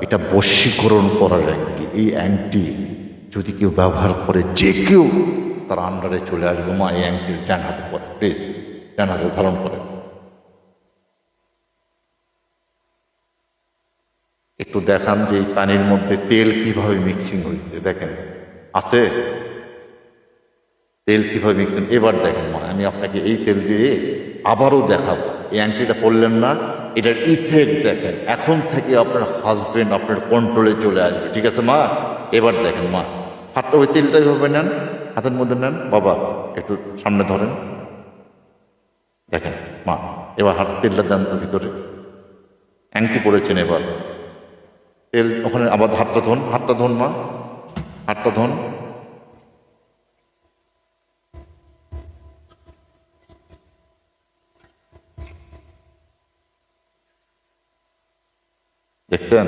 এটা বশীকরণ করার অ্যাংটি। এই অ্যাংটি যদি কেউ ব্যবহার করে, যে কেউ তার আন্ডারে চলে আসবে। মা এই অ্যাংটির ডান হাতে পরে, প্লিজ ডান হাতে ধারণ করে। একটু দেখান যে এই পানির মধ্যে তেল কিভাবে মিক্সিং হয়েছে। দেখেন আছে তেল কিভাবে মিক্সিং। এবার দেখেন মা, আমি আপনাকে এই তেল দিয়ে আবারও দেখাবো। এই অ্যাংটিটা পড়লেন না, এটার ইফেক্ট দেখেন। এখন থেকে আপনার হাজবেন্ড আপনার কন্ট্রোলে চলে আসবে, ঠিক আছে মা? এবার দেখেন মা, হাতটা ওই তেলটা এইভাবে নেন, হাতের মধ্যে নেন। বাবা একটু সামনে ধরেন, দেখেন মা, এবার হাত তেলটা দেন তো ভিতরে। অ্যাংটি পড়েছেন, এবার তেল ওখানে আবার হাতটা ধন, হাতটা ধন মা, হাতটা ধন। দেখছেন